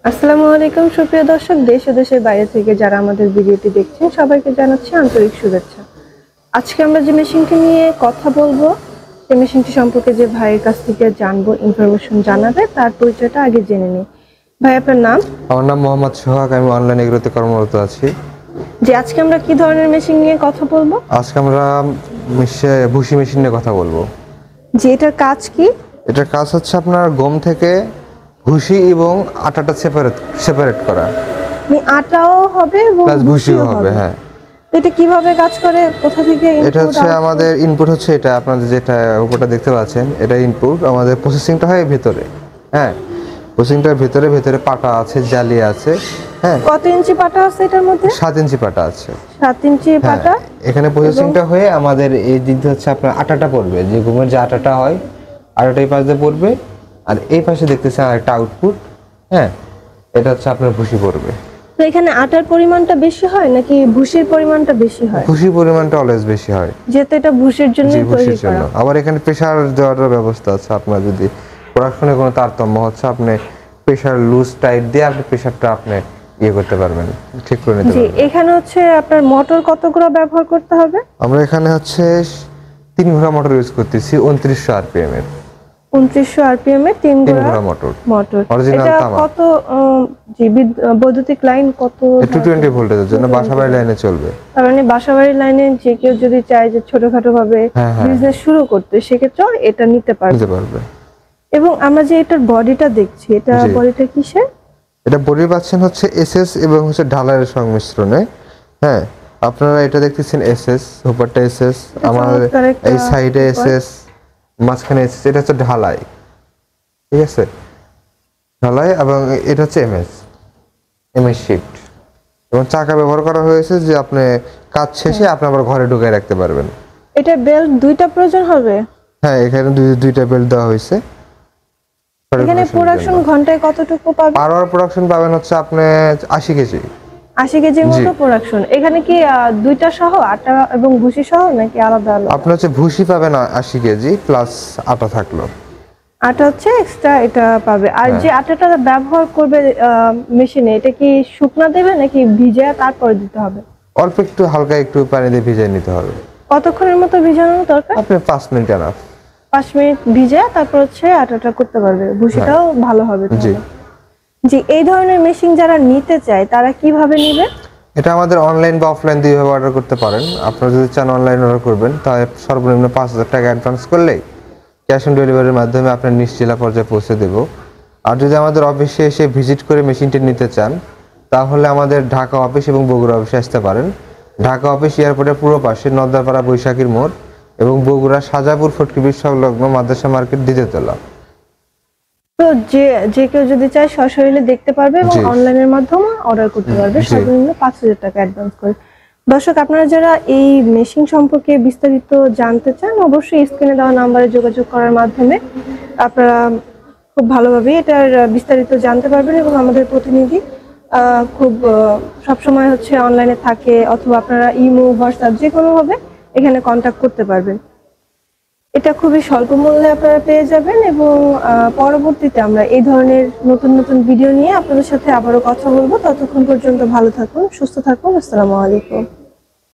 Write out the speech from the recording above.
আসসালামু আলাইকুম সুপ্রিয় দর্শক, দেশ ও দেশের বাইরে থেকে যারা আমাদের ভিডিওটি দেখছেন সবাইকে জানাচ্ছি আন্তরিক শুভেচ্ছা। আজকে আমরা যে মেশিনটি নিয়ে কথা বলবো, সেই মেশিনটি সম্পর্কে যে ভাইয়ের কাছ থেকে জানবো, ইনফরমেশন জানাবে, তার পরিচয়টা আগে জেনে নিই। ভাই, আপনার নাম? আমার নাম মোহাম্মদ সোহাগ, আমি অনলাইন এগ্রোতে কর্মরত আছি। যে আজকে আমরা কি ধরনের মেশিন নিয়ে কথা বলবো? আজকে আমরা ভুসি মেশিন নিয়ে কথা বলবো। যে এটার কাজ কি? এটার কাজ হচ্ছে আপনার গম থেকে ভুসি এবং আটাটা সেপারেট করা, আটাও হবে এবং প্লাস ভুসিও হবে। হ্যাঁ, এটা কিভাবে কাজ করে, কোথা থেকে? এটা হচ্ছে আমাদের ইনপুট হচ্ছে এটা, আপনাদের যেটা উপরটা দেখতে পাচ্ছেন এটা ইনপুট। আমাদের প্রসেসিংটা হয় ভেতরে। হ্যাঁ, প্রসেসিংটার ভেতরে ভেতরে পাটা আছে, জালি আছে। হ্যাঁ, কত ইঞ্চি পাটা আছে এটার মধ্যে? 7 ইঞ্চি পাটা আছে। 7 ইঞ্চি পাটা। এখানে প্রসেসিংটা হয়ে আমাদের এই দিক দিয়ে হচ্ছে আপনার আটাটা পড়বে, যে গমের যে আটাটা হয় আটাটা এই পাশে পড়বে, আর এই পাশে দেখতেছেন আরেকটা আউটপুট। হ্যাঁ, এটা হচ্ছে আপনার ভুসি পড়বে। তো এখানে আটার পরিমাণটা বেশি হয় নাকি ভুসির পরিমাণটা বেশি হয়? ভুসির পরিমাণটা অলওয়েজ বেশি হয়, যেহেতু এটা ভুসির জন্য তৈরি করা। আবার এখানে প্রেসার দেওয়ার ব্যবস্থা আছে। আপনার যদি প্রোডাকশনে কোনো তারতম্য হচ্ছে, আপনি প্রেসার লুজ টাইট দিয়ে আপনি প্রেসারটা আপনি করতে পারবেন, ঠিক করে নিতে পারবেন। এখানে হচ্ছে আপনার মোটর কতগুলো ব্যবহার করতে হবে? আমরা এখানে হচ্ছে 3 ঘোড়া মোটর ইউজ করতেছি, 2900 আরপিএম এর। 2900 আরপিএম এর 3 ঘোড়া মোটর। অরিজিনাল তামা। কত বৈদ্যুতিক লাইন কত? 220 ভোল্টেজের জন্য বাসাবাড়ি লাইনে চলবে। তার মানে বাসাবাড়ি লাইনে যে কেউ যদি চায় যে ছোটখাটো ভাবে বিজনেস শুরু করতে, সেক্ষেত্রে এটা নিতে পারবে। এবং আমরা যে এটার বডিটা দেখছি, এটা বডিটা কিসের? এটা বডি পাচ্ছেন হচ্ছে এসএস এবং হচ্ছে ঢালাইয়ের সংমিশ্রণে। হ্যাঁ, আপনারা এটা দেখতেছেন এসএস, উপরটা এসএস, আমাদের এই সাইডে এসএস, মাঝখানে এসএস। এটা হচ্ছে ঢালাই, ঠিক আছে, ঢালাই। এবং এটা হচ্ছে এমএস শিফট এবং চাকা ব্যবহার করা হয়েছে যে আপনি কাজ শেষে আপনি আবার ঘরে ঢুকায় রাখতে পারবেন। এটা বেল্ট দুইটা প্রয়োজন হবে? হ্যাঁ, এখানে দুইটা বেল্ট দেওয়া হয়েছে। এখানে প্রোডাকশন ঘন্টায় কতটুকু পাবেন? পার আওয়ার প্রোডাকশন পাবেন হচ্ছে আপনি 80 কেজি। 80 কেজির মতো প্রোডাকশন। এখানে কি দুইটা সহ, আটা এবং ভুসি সহ, নাকি আলাদা আলাদা? আপনি হচ্ছে ভুসি পাবেন 80 কেজি প্লাস আটা থাকলো। আটা হচ্ছে এক্সট্রা, এটা পাবে। আর যে আটাটা ব্যবহার করবে মেশিনে, এটা কি শুকনা দেবে নাকি ভিজে তারপরে দিতে হবে? অল্প একটু হালকা একটু পানি দিয়ে ভিজিয়ে নিতে হবে। কতক্ষণের মতো ভিজানো দরকার? আপনি 5 মিনিট এনাফ। 5 মিনিট ভিজে তারপর হচ্ছে আটাটা করতে পারবে, ভুসিটাও ভালো হবে। জি, এই ধরনের মেশিন যারা নিতে চায় তারা কিভাবে নেবে? এটা আমাদের অনলাইন বা অফলাইন দুইভাবে অর্ডার করতে পারেন। আপনারা যদি চান অনলাইন অর্ডার করবেন, তাহলে সর্বনিম্ন 5000 টাকা অ্যাডভান্স করলেই ক্যাশ অন ডেলিভারির মাধ্যমে আপনার নিজ জেলা পর্যায়ে পৌঁছে দেব। আর যদি আমাদের অফিসে এসে ভিজিট করে মেশিনটি নিতে চান, তাহলে আমাদের ঢাকা অফিস এবং বগুড়া অফিসে আসতে পারেন। ঢাকা অফিস এয়ারপোর্টের পূর্ব পাশে নদ্দাপাড়া বৈশাখীর মোড়, এবং বগুড়া সাজাপুর ফটকিবির সংলগ্ন মাদ্রাসা মার্কেট দ্বিতীয়তলা। তো যে কেউ যদি চায় সশরীরে দেখতে পারবে এবং অনলাইনের মাধ্যমে অর্ডার করতে পারবে, সর্বনিম্ন 5000 টাকা অ্যাডভান্স করে। দর্শক, আপনারা যারা এই মেশিন সম্পর্কে বিস্তারিত জানতে চান, অবশ্যই স্ক্রিনে দেওয়া নম্বরে যোগাযোগ করার মাধ্যমে আপনারা খুব ভালোভাবে এটার বিস্তারিত জানতে পারবেন। এবং আমাদের প্রতিনিধি খুব সবসময় হচ্ছে অনলাইনে থাকে, অথবা আপনারা ইমো, হোয়াটসঅ্যাপ যে কোনোভাবে এখানে কন্ট্যাক্ট করতে পারবেন। এটা খুবই স্বল্প মূল্যে আপনারা পেয়ে যাবেন। এবং পরবর্তীতে আমরা এই ধরনের নতুন নতুন ভিডিও নিয়ে আপনাদের সাথে আবারও কথা বলবো। ততক্ষণ পর্যন্ত ভালো থাকুন, সুস্থ থাকুন। আসসালামু আলাইকুম।